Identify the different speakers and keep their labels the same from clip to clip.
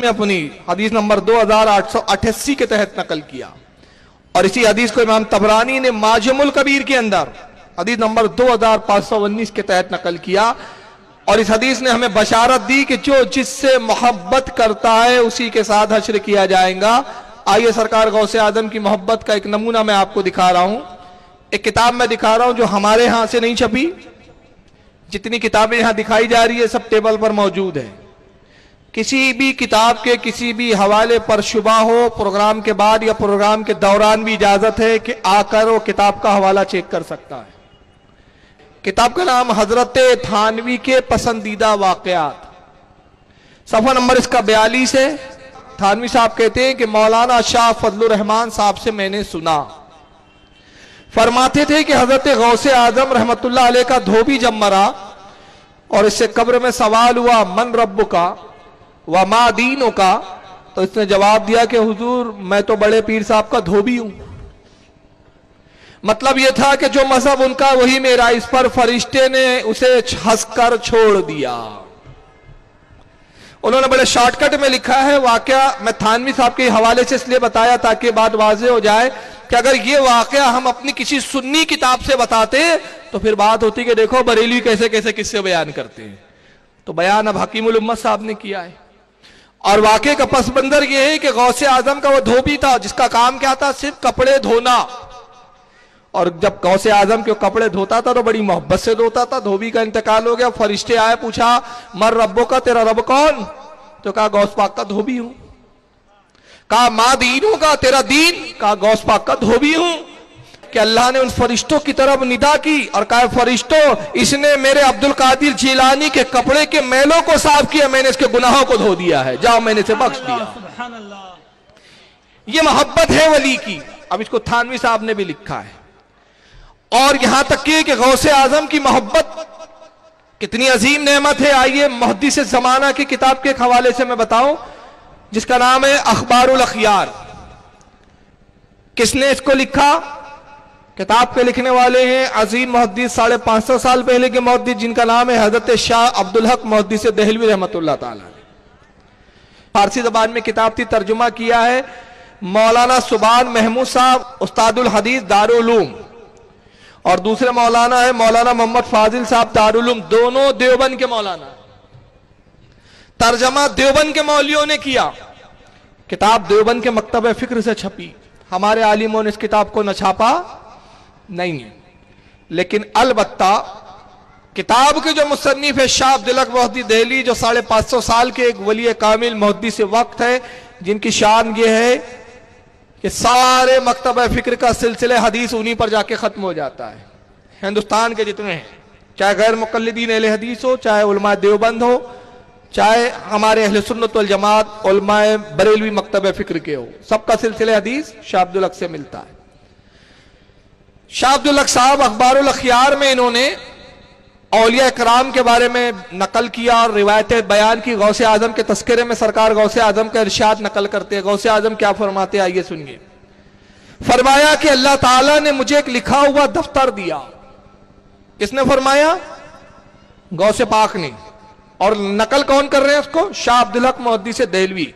Speaker 1: میں اپنی حدیث نمبر 2888 کے تحت نقل کیا، اور اسی حدیث کو امام طبرانی نے معجم الکبیر کے اندر حدیث نمبر 2519 کے تحت نقل کیا، اور اس حدیث نے ہمیں بشارت دی کہ جو جس سے محبت کرتا ہے اسی کے ساتھ حشر کیا جائے گا۔ آئیے سرکار غوث اعظم کی محبت کا ایک نمونہ میں آپ کو دکھا رہا ہوں، ایک کتاب میں دکھا رہا ہوں جو ہمارے ہاں سے نہیں چھپی، جتنی کتابیں یہاں دکھائی جا رہی ہے سب ٹیبل پر موجود ہے۔ کسی بھی کتاب کے کسی بھی حوالے پر شبہ ہو، پروگرام کے بعد یا پروگرام کے دوران بھی اجازت ہے کہ آ کر وہ کتاب کا حوالہ چیک کر سکتا ہے۔ کتاب کا نام حضرت تھانوی کے پسندیدہ واقعات، صفحہ نمبر اس کا 42 ہے۔ تھانوی صاحب کہتے ہیں کہ مولانا شاہ فضل الرحمان صاحب سے میں نے سنا، فرماتے تھے کہ حضرت غوث اعظم رحمت اللہ علیہ کا دھوبی جب مرا اور اس سے قبر میں سوال ہوا من رب کا وما دینوں کا، تو اس نے جواب دیا کہ حضور میں تو بڑے پیر صاحب کا دھوبی ہوں۔ مطلب یہ تھا کہ جو مذہب ان کا وہی میرا، اس پر فرشتے نے اسے ہنس کر چھوڑ دیا۔ انہوں نے بڑے شارٹ کٹ میں لکھا ہے واقعہ، میں تھانوی صاحب کے حوالے سے اس لیے بتایا تاکہ بات واضح ہو جائے کہ اگر یہ واقعہ ہم اپنی کسی سنی کتاب سے بتاتے تو پھر بات ہوتی کہ دیکھو بریلوی کیسے کیسے قصے بیان کرتے ہیں، تو بیان اب حکیم الامت صاحب نے کیا ہے۔ اور واقعے کا پس منظر یہ ہے کہ غوث اعظم کا وہ دھوبی تھا جس کا کام کیا تھا، صرف کپڑے دھونا، اور جب غوث اعظم کے کپڑے دھوتا تھا تو بڑی محبت سے دھوتا تھا۔ دھوبی کا انتقال ہو گیا، فرشتے آئے، پوچھا مر ربو کا، تیرا رب کون؟ تو کہا غوث پاک کا دھوبی ہوں۔ کہا ماں دینوں کا، تیرا دین؟ کہا غوث پاک کا دھوبی ہوں۔ کہ اللہ نے ان فرشتوں کی طرف ندا کی اور کہا فرشتوں اس نے میرے عبدالقادر جیلانی کے کپڑے کے میلوں کو صاف کیا، میں نے اس کے گناہوں کو دھو دیا ہے، جاؤ میں نے اسے بخش دیا۔ یہ محبت ہے ولی کی۔ اب اس کو تھانوی صاحب نے بھی لکھا ہے، اور یہاں تک کہ غوث اعظم کی محبت کتنی عظیم نعمت ہے۔ آئیے محدث زمانہ کی کتاب کے حوالے سے میں بتاؤں جس کا نام ہے اخبار الاخیار۔ کس نے اس کو لکھا؟ کتاب کے لکھنے والے ہیں عظیم محدث 550 سال پہلے کے محدث جن کا نام ہے حضرت شاہ عبدالحق محدث دہلوی رحمت اللہ تعالی۔ فارسی زبان میں کتاب تھی، ترجمہ کیا ہے مولانا سبحان محمود صاحب استاد الحدیث دارالعلوم، اور دوسرے مولانا ہے مولانا محمد فاضل صاحب دارالعلوم، دونوں دیوبند کے مولانا۔ ترجمہ دیوبند کے مولویوں نے کیا، کتاب دیوبند کے مکتب فکر سے چھپی، ہمارے عالموں نے اس کتاب کو نہ چھاپا نہیں ہے، لیکن البتہ کتاب کے جو مصنف ہے شاہ عبدالحق محدث دہلی، جو 550 سال کے ایک ولی کامل محدث وقت ہے، جن کی شان یہ ہے کہ سارے مکتب فکر کا سلسلہ حدیث انہی پر جا کے ختم ہو جاتا ہے۔ ہندوستان کے جتنے ہیں، چاہے غیر مقلدین اہل حدیث ہو، چاہے علماء دیوبند ہو، چاہے ہمارے اہل سنت والجماعت علماء بریلوی مکتب فکر کے ہو، سب کا سلسلہ حدیث شاہ عبدالحق سے ملتا ہے۔ شاہ عبدالحق صاحب اخبار الاخیار میں انہوں نے اولیاء کرام کے بارے میں نقل کیا اور روایتیں بیان کی۔ غوث اعظم کے تذکرے میں سرکار غوث اعظم کا ارشاد نقل کرتے ہیں۔ غوث اعظم کیا فرماتے ہیں آئیے سنیے۔ فرمایا کہ اللہ تعالیٰ نے مجھے ایک لکھا ہوا دفتر دیا۔ کس نے فرمایا؟ غوث پاک نے، اور نقل کون کر رہے ہیں اس کو؟ شاہ عبدالحق محدث دہلوی۔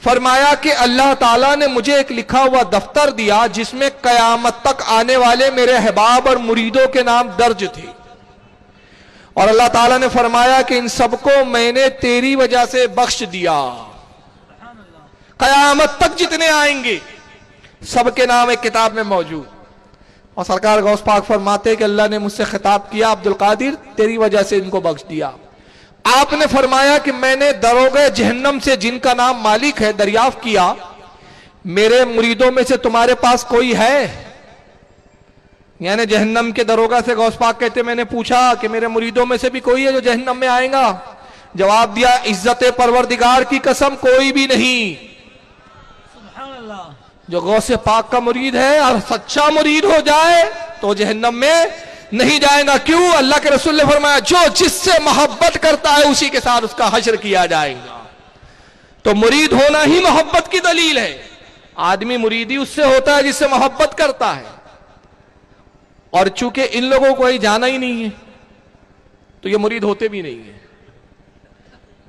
Speaker 1: فرمایا کہ اللہ تعالیٰ نے مجھے ایک لکھا ہوا دفتر دیا جس میں قیامت تک آنے والے میرے احباب اور مریدوں کے نام درج تھے، اور اللہ تعالیٰ نے فرمایا کہ ان سب کو میں نے تیری وجہ سے بخش دیا۔ قیامت تک جتنے آئیں گے سب کے نام ایک کتاب میں موجود، اور سرکار غوث پاک فرماتے کہ اللہ نے مجھ سے خطاب کیا عبدالقادر تیری وجہ سے ان کو بخش دیا۔ آپ نے فرمایا کہ میں نے دروغے جہنم سے جن کا نام مالک ہے دریافت کیا، میرے مریدوں میں سے تمہارے پاس کوئی ہے؟ یعنی جہنم کے دروغہ سے غوث پاک کہتے میں نے پوچھا کہ میرے مریدوں میں سے بھی کوئی ہے جو جہنم میں آئیں گا؟ جواب دیا عزت پروردگار کی قسم کوئی بھی نہیں۔
Speaker 2: سبحان اللہ۔
Speaker 1: جو غوث پاک کا مرید ہے اور سچا مرید ہو جائے تو جہنم میں نہیں جائے گا۔ کیوں؟ اللہ کے رسول نے فرمایا جو جس سے محبت کرتا ہے اسی کے ساتھ اس کا حشر کیا جائے گا۔ تو مرید ہونا ہی محبت کی دلیل ہے۔ آدمی مریدی اس سے ہوتا ہے جس سے محبت کرتا ہے، اور چونکہ ان لوگوں کو ہی جانا ہی نہیں ہے تو یہ مرید ہوتے بھی نہیں ہیں۔